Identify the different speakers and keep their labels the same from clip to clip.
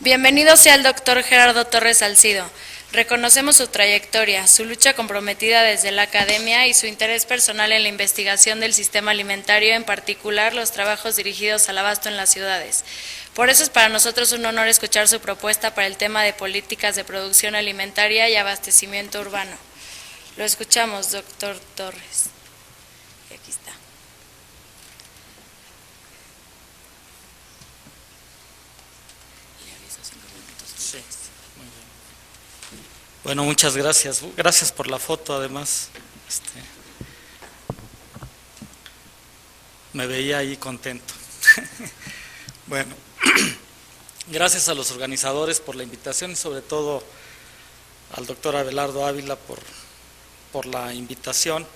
Speaker 1: Bienvenido sea el doctor Gerardo Torres Salcido. Reconocemos su trayectoria, su lucha comprometida desde la academia y su interés personal en la investigación del sistema alimentario, en particular los trabajos dirigidos al abasto en las ciudades. Por eso es para nosotros un honor escuchar su propuesta para el tema de políticas de producción alimentaria y abastecimiento urbano. Lo escuchamos, doctor Torres. Y aquí está.
Speaker 2: Sí, muy bien. Bueno, muchas gracias. Gracias por la foto, además. Me veía ahí contento. Bueno, gracias a los organizadores por la invitación y sobre todo al doctor Abelardo Ávila por la invitación.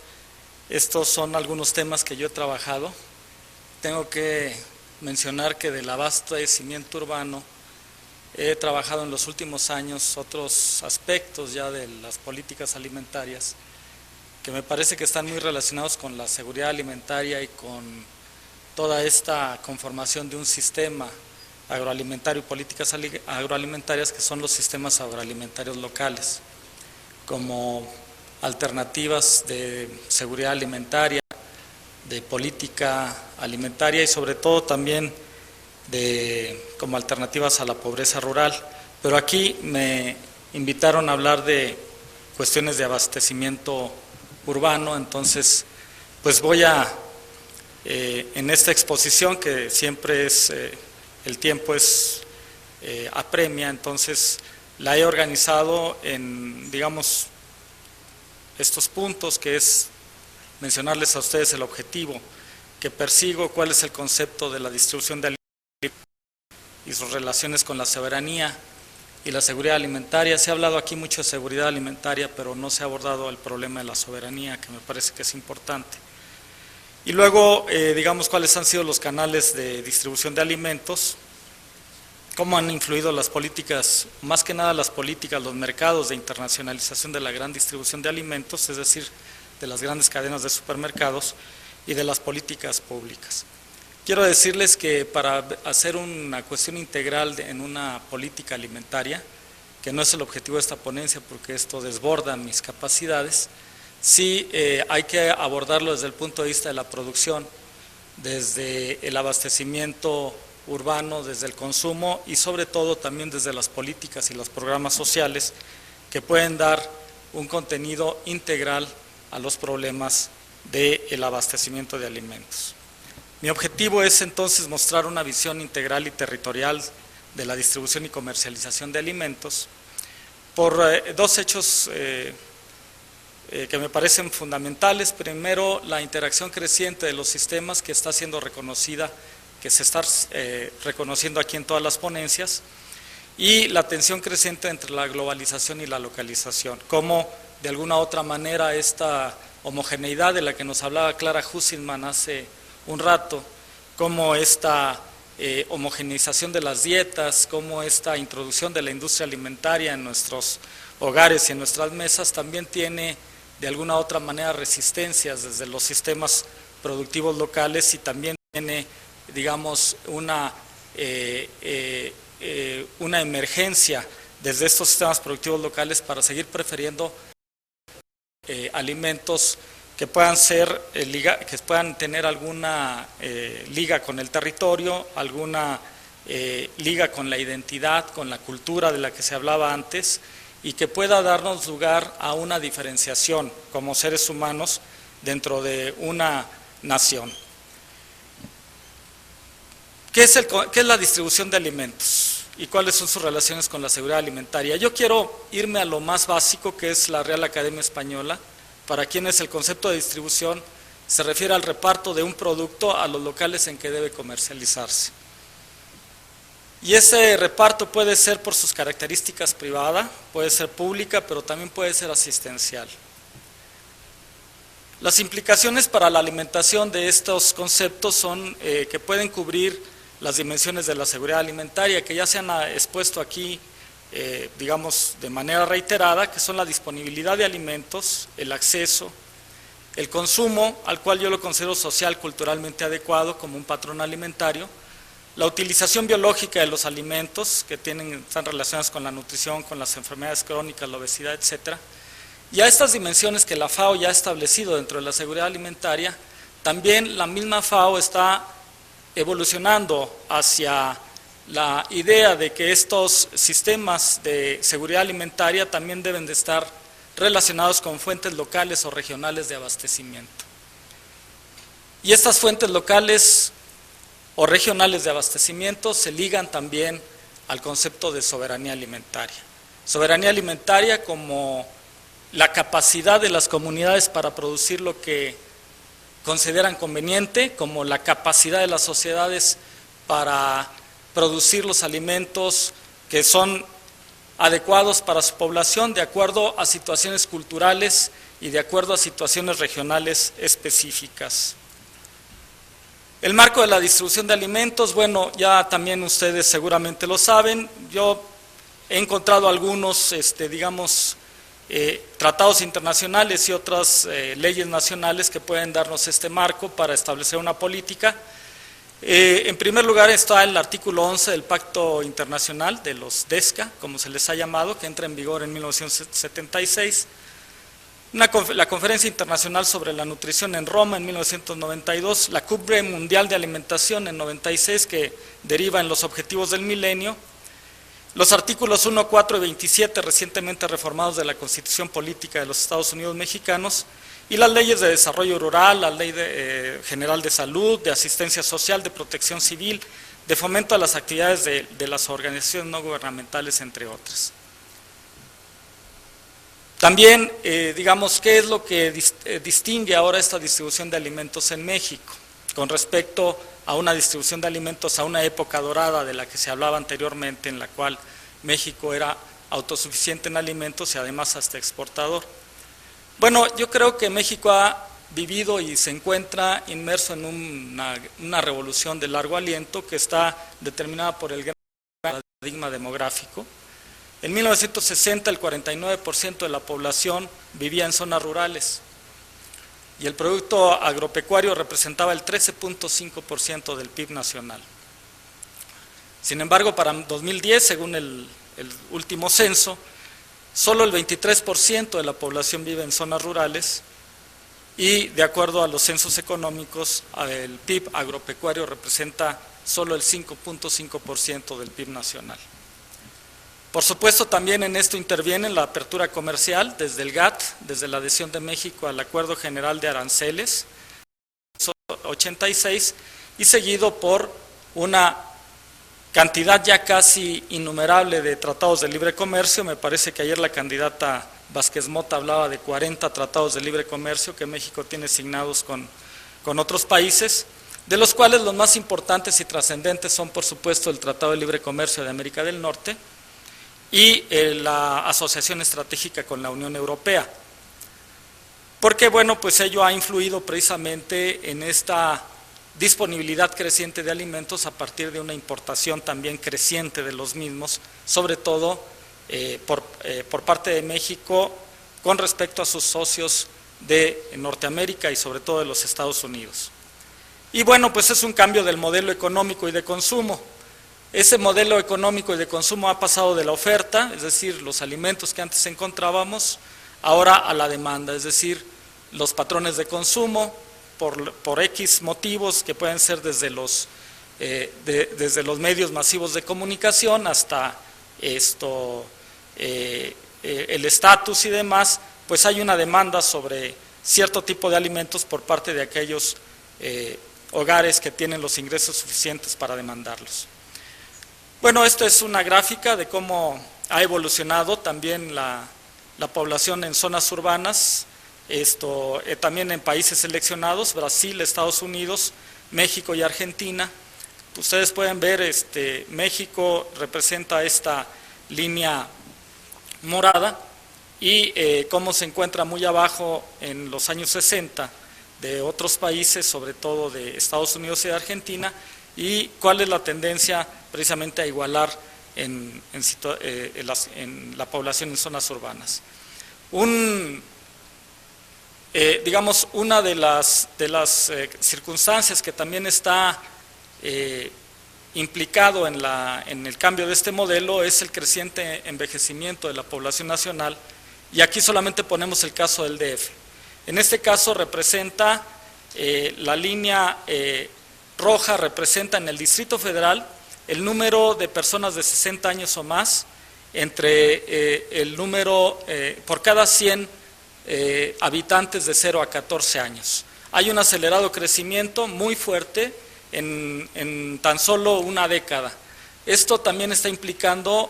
Speaker 2: Estos son algunos temas que yo he trabajado. Tengo que mencionar que del abastecimiento urbano he trabajado en los últimos años otros aspectos ya de las políticas alimentarias que me parece que están muy relacionados con la seguridad alimentaria y con toda esta conformación de un sistema agroalimentario y políticas agroalimentarias que son los sistemas agroalimentarios locales, como alternativas de seguridad alimentaria, de política alimentaria y sobre todo también como alternativas a la pobreza rural. Pero aquí me invitaron a hablar de cuestiones de abastecimiento urbano, entonces pues voy a, en esta exposición que siempre es, el tiempo apremia, entonces la he organizado en, digamos, estos puntos, que es mencionarles a ustedes el objetivo que persigo, cuál es el concepto de la distribución de alimentos y sus relaciones con la soberanía y la seguridad alimentaria. Se ha hablado aquí mucho de seguridad alimentaria, pero no se ha abordado el problema de la soberanía, que me parece que es importante. Y luego, digamos, cuáles han sido los canales de distribución de alimentos, cómo han influido las políticas, más que nada las políticas, los mercados de internacionalización de la gran distribución de alimentos, es decir, de las grandes cadenas de supermercados y de las políticas públicas. Quiero decirles que para hacer una cuestión integral en una política alimentaria, que no es el objetivo de esta ponencia porque esto desborda mis capacidades, sí hay que abordarlo desde el punto de vista de la producción, desde el abastecimiento urbano, desde el consumo y sobre todo también desde las políticas y los programas sociales que pueden dar un contenido integral a los problemas del abastecimiento de alimentos. Mi objetivo es entonces mostrar una visión integral y territorial de la distribución y comercialización de alimentos por dos hechos que me parecen fundamentales. Primero, la interacción creciente de los sistemas que está siendo reconocida, que se está reconociendo aquí en todas las ponencias, y la tensión creciente entre la globalización y la localización, cómo de alguna u otra manera esta homogeneidad de la que nos hablaba Clara Husselman hace un rato, cómo esta homogeneización de las dietas, cómo esta introducción de la industria alimentaria en nuestros hogares y en nuestras mesas también tiene de alguna u otra manera resistencias desde los sistemas productivos locales y también tiene, digamos, una emergencia desde estos sistemas productivos locales para seguir prefiriendo alimentos que puedan ser que puedan tener alguna liga con el territorio, alguna liga con la identidad, con la cultura de la que se hablaba antes, y que pueda darnos lugar a una diferenciación como seres humanos dentro de una nación. ¿Qué es la distribución de alimentos y cuáles son sus relaciones con la seguridad alimentaria? Yo quiero irme a lo más básico, que es la Real Academia Española, para quienes el concepto de distribución se refiere al reparto de un producto a los locales en que debe comercializarse. Y ese reparto puede ser por sus características privada, puede ser pública, pero también puede ser asistencial. Las implicaciones para la alimentación de estos conceptos son que pueden cubrir las dimensiones de la seguridad alimentaria, que ya se han expuesto aquí, digamos, de manera reiterada, que son la disponibilidad de alimentos, el acceso, el consumo, al cual yo lo considero social, culturalmente adecuado, como un patrón alimentario, la utilización biológica de los alimentos que están relacionadas con la nutrición, con las enfermedades crónicas, la obesidad, etcétera. Y a estas dimensiones que la FAO ya ha establecido dentro de la seguridad alimentaria, también la misma FAO está evolucionando hacia la idea de que estos sistemas de seguridad alimentaria también deben de estar relacionados con fuentes locales o regionales de abastecimiento. Y estas fuentes locales o regionales de abastecimiento se ligan también al concepto de soberanía alimentaria. Soberanía alimentaria como la capacidad de las comunidades para producir lo que consideran conveniente, como la capacidad de las sociedades para producir los alimentos que son adecuados para su población de acuerdo a situaciones culturales y de acuerdo a situaciones regionales específicas. El marco de la distribución de alimentos, bueno, ya también ustedes seguramente lo saben, yo he encontrado algunos, tratados internacionales y otras leyes nacionales que pueden darnos este marco para establecer una política. En primer lugar está el artículo 11 del Pacto Internacional de los DESCA, como se les ha llamado, que entra en vigor en 1976. La Conferencia Internacional sobre la Nutrición en Roma en 1992, la Cumbre Mundial de Alimentación en 96, que deriva en los Objetivos del Milenio, los artículos 1, 4 y 27 recientemente reformados de la Constitución Política de los Estados Unidos Mexicanos, y las leyes de desarrollo rural, la Ley General de Salud, de Asistencia Social, de Protección Civil, de fomento a las actividades de las organizaciones no gubernamentales, entre otras. También, digamos, ¿qué es lo que distingue ahora esta distribución de alimentos en México con respecto a una distribución de alimentos a una época dorada de la que se hablaba anteriormente, en la cual México era autosuficiente en alimentos y además hasta exportador? Bueno, yo creo que México ha vivido y se encuentra inmerso en una revolución de largo aliento que está determinada por el gran paradigma demográfico. En 1960 el 49% de la población vivía en zonas rurales y el producto agropecuario representaba el 13.5% del PIB nacional. Sin embargo, para 2010, según el último censo, solo el 23% de la población vive en zonas rurales y, de acuerdo a los censos económicos, el PIB agropecuario representa solo el 5.5% del PIB nacional. Por supuesto, también en esto interviene la apertura comercial desde el GATT, desde la adhesión de México al Acuerdo General de Aranceles, 86, y seguido por una cantidad ya casi innumerable de tratados de libre comercio. Me parece que ayer la candidata Vázquez Mota hablaba de 40 tratados de libre comercio que México tiene signados con otros países, de los cuales los más importantes y trascendentes son, por supuesto, el Tratado de Libre Comercio de América del Norte y la asociación estratégica con la Unión Europea. Porque, bueno, pues ello ha influido precisamente en esta disponibilidad creciente de alimentos a partir de una importación también creciente de los mismos, sobre todo por parte de México con respecto a sus socios de Norteamérica y sobre todo de los Estados Unidos. Y bueno, pues es un cambio del modelo económico y de consumo. Ese modelo económico y de consumo ha pasado de la oferta, es decir, los alimentos que antes encontrábamos, ahora a la demanda, es decir, los patrones de consumo, por X motivos que pueden ser desde los medios masivos de comunicación hasta el estatus y demás, pues hay una demanda sobre cierto tipo de alimentos por parte de aquellos hogares que tienen los ingresos suficientes para demandarlos. Bueno, esta es una gráfica de cómo ha evolucionado también la población en zonas urbanas, también en países seleccionados, Brasil, Estados Unidos, México y Argentina. Ustedes pueden ver, México representa esta línea morada y cómo se encuentra muy abajo en los años 60 de otros países, sobre todo de Estados Unidos y de Argentina, y cuál es la tendencia precisamente a igualar en la población en zonas urbanas. Digamos, una de las circunstancias que también está implicado en el cambio de este modelo es el creciente envejecimiento de la población nacional, y aquí solamente ponemos el caso del DF. En este caso representa, la línea roja representa en el Distrito Federal el número de personas de 60 años o más, entre el número, por cada 100 habitantes de 0 a 14 años. Hay un acelerado crecimiento muy fuerte en tan solo una década. Esto también está implicando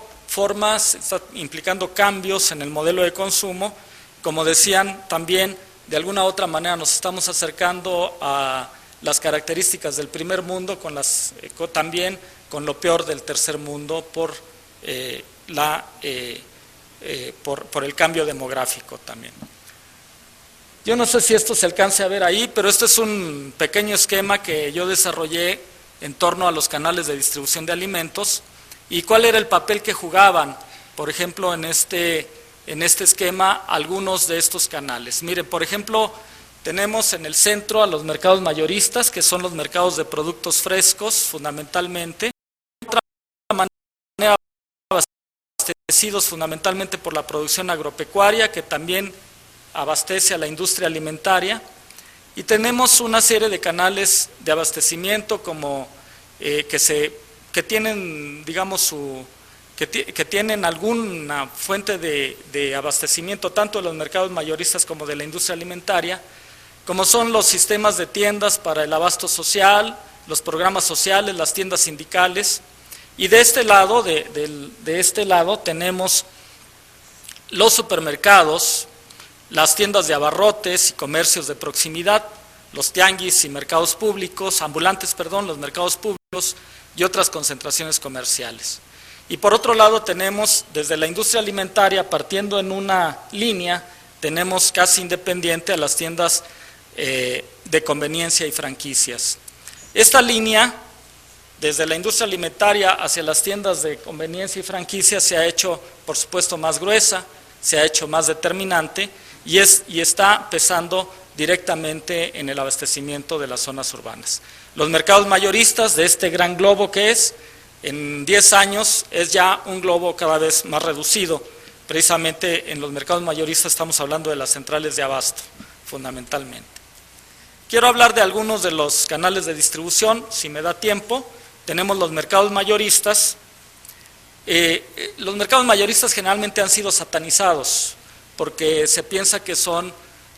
Speaker 2: está implicando cambios en el modelo de consumo. Como decían, también de alguna u otra manera nos estamos acercando a las características del primer mundo, también con lo peor del tercer mundo por el cambio demográfico también. Yo no sé si esto se alcance a ver ahí, pero este es un pequeño esquema que yo desarrollé en torno a los canales de distribución de alimentos y cuál era el papel que jugaban, por ejemplo, en este esquema, algunos de estos canales. Miren, por ejemplo, tenemos en el centro a los mercados mayoristas, que son los mercados de productos frescos, fundamentalmente, de otra manera abastecidos fundamentalmente por la producción agropecuaria, que también abastece a la industria alimentaria, y tenemos una serie de canales de abastecimiento como que tienen, digamos, que tienen alguna fuente de abastecimiento tanto de los mercados mayoristas como de la industria alimentaria, como son los sistemas de tiendas para el abasto social, los programas sociales, las tiendas sindicales, y de este lado, tenemos los supermercados, las tiendas de abarrotes y comercios de proximidad, los tianguis y mercados públicos, ambulantes, perdón, los mercados públicos y otras concentraciones comerciales. Y por otro lado tenemos desde la industria alimentaria, partiendo en una línea, tenemos casi independiente a las tiendas de conveniencia y franquicias. Esta línea, desde la industria alimentaria hacia las tiendas de conveniencia y franquicia, se ha hecho, por supuesto, más gruesa, se ha hecho más determinante, y está pesando directamente en el abastecimiento de las zonas urbanas. Los mercados mayoristas de este gran globo que es, en 10 años es ya un globo cada vez más reducido. Precisamente en los mercados mayoristas estamos hablando de las centrales de abasto, fundamentalmente. Quiero hablar de algunos de los canales de distribución, si me da tiempo. Tenemos los mercados mayoristas. Los mercados mayoristas generalmente han sido satanizados, porque se piensa que son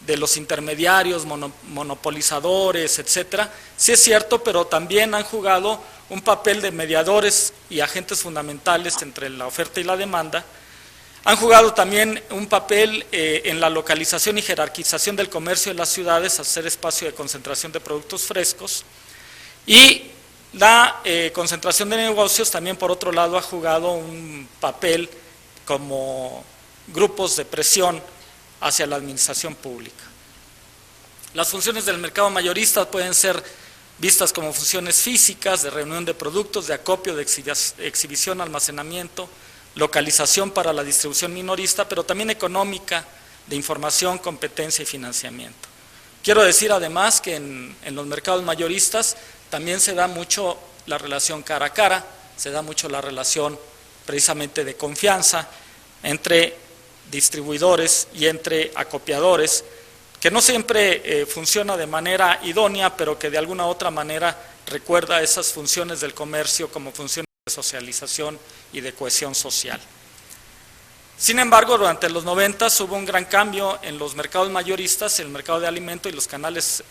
Speaker 2: de los intermediarios, monopolizadores, etcétera. Sí es cierto, pero también han jugado un papel de mediadores y agentes fundamentales entre la oferta y la demanda. Han jugado también un papel en la localización y jerarquización del comercio de las ciudades, al ser espacio de concentración de productos frescos. Y la concentración de negocios también, por otro lado, ha jugado un papel como grupos de presión hacia la administración pública. Las funciones del mercado mayorista pueden ser vistas como funciones físicas, de reunión de productos, de acopio, de exhibición, almacenamiento, localización para la distribución minorista, pero también económica, de información, competencia y financiamiento. Quiero decir además que en los mercados mayoristas también se da mucho la relación cara a cara, se da mucho la relación precisamente de confianza entre distribuidores y entre acopiadores, que no siempre funciona de manera idónea, pero que de alguna u otra manera recuerda esas funciones del comercio como funciones de socialización y de cohesión social. Sin embargo, durante los 90 hubo un gran cambio en los mercados mayoristas, el mercado de alimento y los canales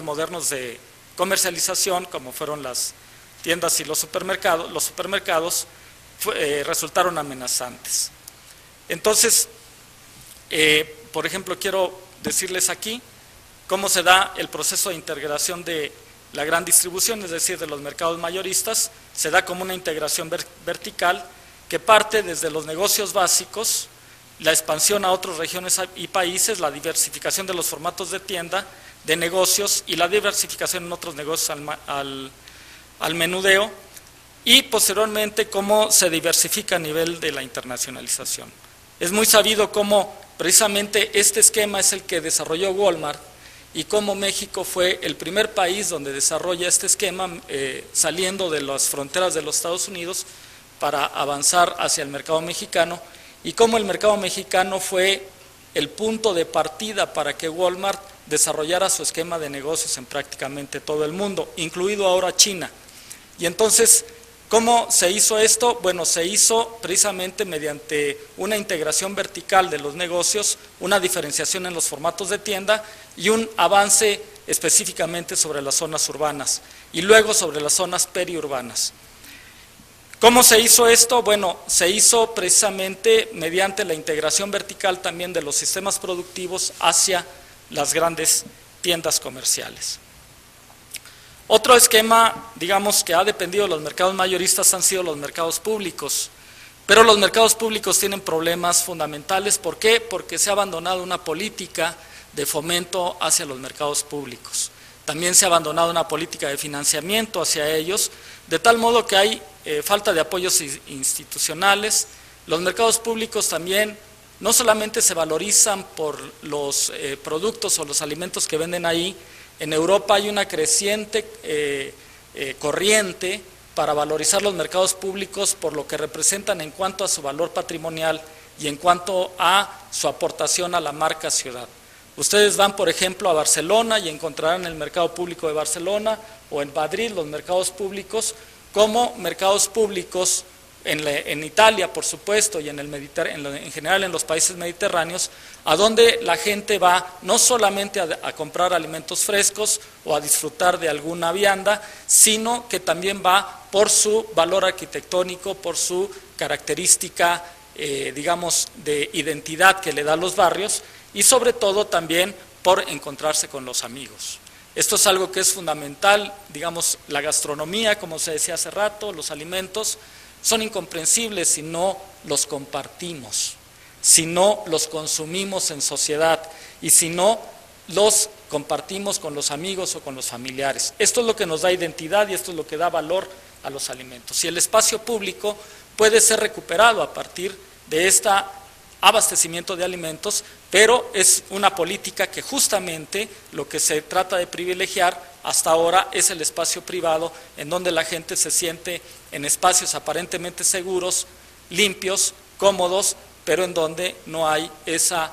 Speaker 2: modernos de comercialización, como fueron las tiendas y los supermercados resultaron amenazantes. Entonces, por ejemplo, quiero decirles aquí cómo se da el proceso de integración de la gran distribución, es decir, de los mercados mayoristas. Se da como una integración vertical que parte desde los negocios básicos, la expansión a otras regiones y países, la diversificación de los formatos de tienda, de negocios y la diversificación en otros negocios al menudeo, y posteriormente cómo se diversifica a nivel de la internacionalización. Es muy sabido cómo precisamente este esquema es el que desarrolló Walmart y cómo México fue el primer país donde desarrolla este esquema, saliendo de las fronteras de los Estados Unidos para avanzar hacia el mercado mexicano, y cómo el mercado mexicano fue el punto de partida para que Walmart desarrollara su esquema de negocios en prácticamente todo el mundo, incluido ahora China. Y entonces, ¿cómo se hizo esto? Bueno, se hizo precisamente mediante una integración vertical de los negocios, una diferenciación en los formatos de tienda y un avance específicamente sobre las zonas urbanas y luego sobre las zonas periurbanas. ¿Cómo se hizo esto? Bueno, se hizo precisamente mediante la integración vertical también de los sistemas productivos hacia las grandes tiendas comerciales. Otro esquema, digamos, que ha dependido de los mercados mayoristas han sido los mercados públicos, pero los mercados públicos tienen problemas fundamentales. ¿Por qué? Porque se ha abandonado una política de fomento hacia los mercados públicos. También se ha abandonado una política de financiamiento hacia ellos, de tal modo que hay falta de apoyos institucionales. Los mercados públicos también no solamente se valorizan por los productos o los alimentos que venden ahí. En Europa hay una creciente corriente para valorizar los mercados públicos por lo que representan en cuanto a su valor patrimonial y en cuanto a su aportación a la marca ciudad. Ustedes van, por ejemplo, a Barcelona y encontrarán el mercado público de Barcelona, o en Madrid los mercados públicos, como mercados públicos en Italia, por supuesto, y en general en los países mediterráneos, a donde la gente va no solamente a comprar alimentos frescos o a disfrutar de alguna vianda, sino que también va por su valor arquitectónico, por su característica, digamos, de identidad que le da a los barrios, y sobre todo también por encontrarse con los amigos. Esto es algo que es fundamental, digamos, la gastronomía, como se decía hace rato, los alimentos, son incomprensibles si no los compartimos, si no los consumimos en sociedad y si no los compartimos con los amigos o con los familiares. Esto es lo que nos da identidad y esto es lo que da valor a los alimentos. Y el espacio público puede ser recuperado a partir de este abastecimiento de alimentos, pero es una política que justamente lo que se trata de privilegiar hasta ahora es el espacio privado, en donde la gente se siente en espacios aparentemente seguros, limpios, cómodos, pero en donde no hay esa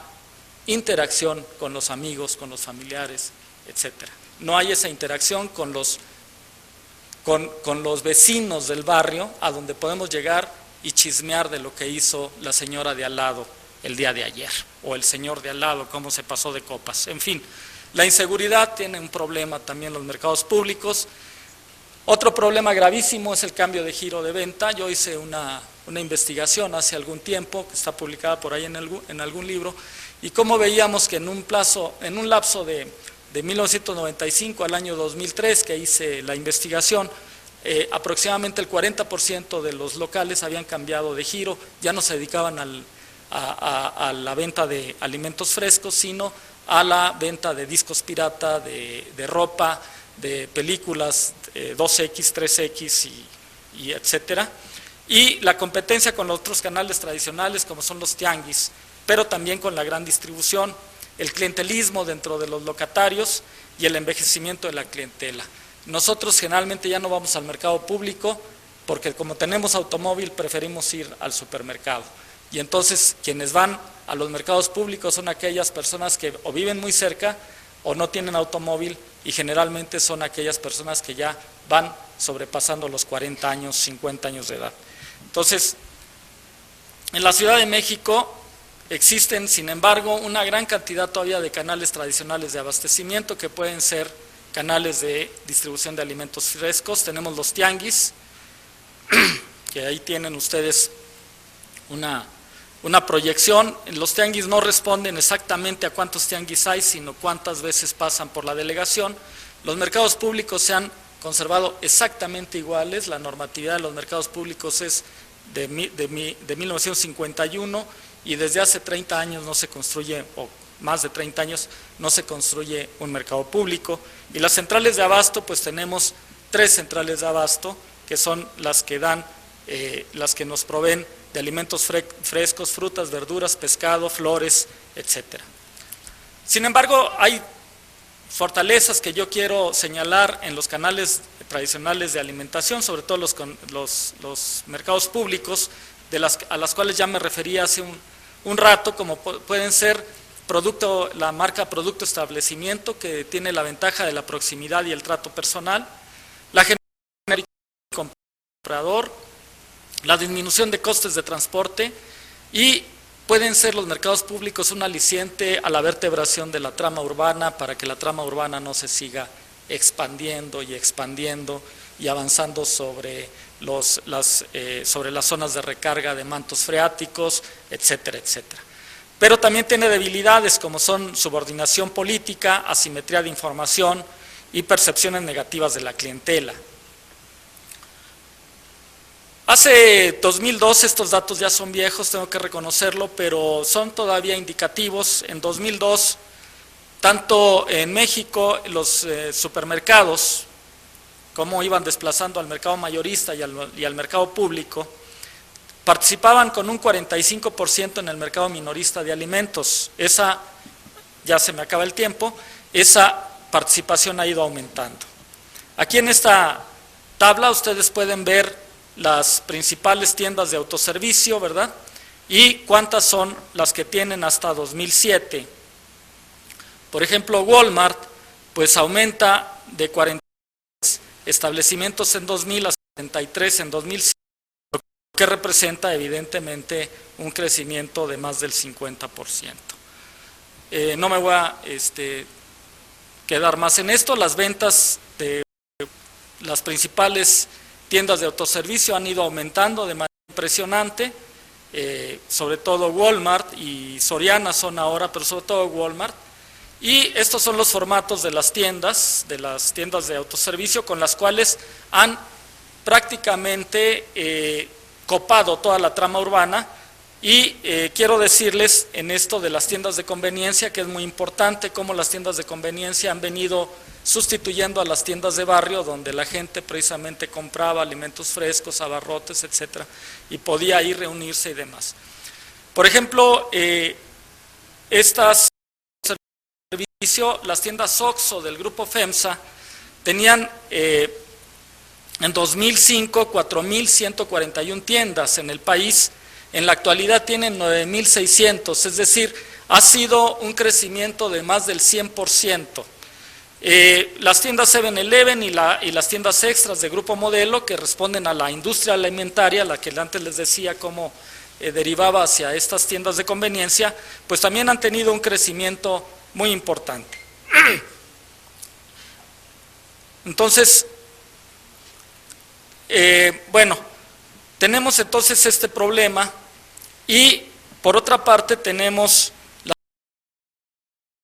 Speaker 2: interacción con los amigos, con los familiares, etc. No hay esa interacción con los vecinos del barrio, a donde podemos llegar y chismear de lo que hizo la señora de al lado el día de ayer, o el señor de al lado, cómo se pasó de copas, en fin. La inseguridad tiene un problema también en los mercados públicos. Otro problema gravísimo es el cambio de giro de venta. Yo hice una investigación hace algún tiempo, que está publicada por ahí en algún libro, y cómo veíamos que en un lapso de 1995 al año 2003, que hice la investigación, aproximadamente el 40% de los locales habían cambiado de giro, ya no se dedicaban a la venta de alimentos frescos, sino a la venta de discos pirata, de ropa, de películas 2X, 3X y etcétera. Y la competencia con los otros canales tradicionales como son los tianguis, pero también con la gran distribución, el clientelismo dentro de los locatarios y el envejecimiento de la clientela. Nosotros generalmente ya no vamos al mercado público porque como tenemos automóvil preferimos ir al supermercado. Y entonces quienes van a los mercados públicos son aquellas personas que o viven muy cerca o no tienen automóvil, y generalmente son aquellas personas que ya van sobrepasando los 40 años, 50 años de edad. Entonces, en la Ciudad de México existen, sin embargo, una gran cantidad todavía de canales tradicionales de abastecimiento que pueden ser canales de distribución de alimentos frescos. Tenemos los tianguis, que ahí tienen ustedes una proyección. Los tianguis no responden exactamente a cuántos tianguis hay, sino cuántas veces pasan por la delegación. Los mercados públicos se han conservado exactamente iguales. La normatividad de los mercados públicos es de 1951 y desde hace 30 años no se construye, o más de 30 años, no se construye un mercado público. Y las centrales de abasto, pues tenemos 3 centrales de abasto, que son las que nos proveen de alimentos frescos, frutas, verduras, pescado, flores, etc. Sin embargo, hay fortalezas que yo quiero señalar en los canales tradicionales de alimentación, sobre todo los mercados públicos, a las cuales ya me refería hace un rato, como pueden ser la marca Producto Establecimiento, que tiene la ventaja de la proximidad y el trato personal, la generación del comprador, la disminución de costes de transporte, y pueden ser los mercados públicos un aliciente a la vertebración de la trama urbana, para que la trama urbana no se siga expandiendo y avanzando sobre las zonas de recarga de mantos freáticos, etcétera, etcétera. Pero también tiene debilidades como son subordinación política, asimetría de información y percepciones negativas de la clientela. Hace 2002, estos datos ya son viejos, tengo que reconocerlo, pero son todavía indicativos. En 2002, tanto en México, los supermercados, como iban desplazando al mercado mayorista y al mercado público, participaban con un 45% en el mercado minorista de alimentos. Ya se me acaba el tiempo, esa participación ha ido aumentando. Aquí en esta tabla ustedes pueden ver las principales tiendas de autoservicio, ¿verdad? Y cuántas son las que tienen hasta 2007. Por ejemplo, Walmart, pues aumenta de 43 establecimientos en 2000 a 73 en 2007, lo que representa evidentemente un crecimiento de más del 50%. No me voy a quedar más en esto. Las ventas de las principales tiendas de autoservicio han ido aumentando de manera impresionante, sobre todo Walmart y Soriana son ahora, pero sobre todo Walmart. Y estos son los formatos de las tiendas de autoservicio, con las cuales han prácticamente copado toda la trama urbana. Y quiero decirles en esto de las tiendas de conveniencia, que es muy importante cómo las tiendas de conveniencia han venido sustituyendo a las tiendas de barrio, donde la gente precisamente compraba alimentos frescos, abarrotes, etcétera, y podía ir reunirse y demás. Por ejemplo, las tiendas OXXO del grupo FEMSA tenían en 2005 4.141 tiendas en el país. En la actualidad tienen 9.600, es decir, ha sido un crecimiento de más del 100%. Las tiendas 7-Eleven y las tiendas extras de Grupo Modelo, que responden a la industria alimentaria, la que antes les decía cómo derivaba hacia estas tiendas de conveniencia, pues también han tenido un crecimiento muy importante. Entonces, bueno, tenemos entonces este problema, y por otra parte tenemos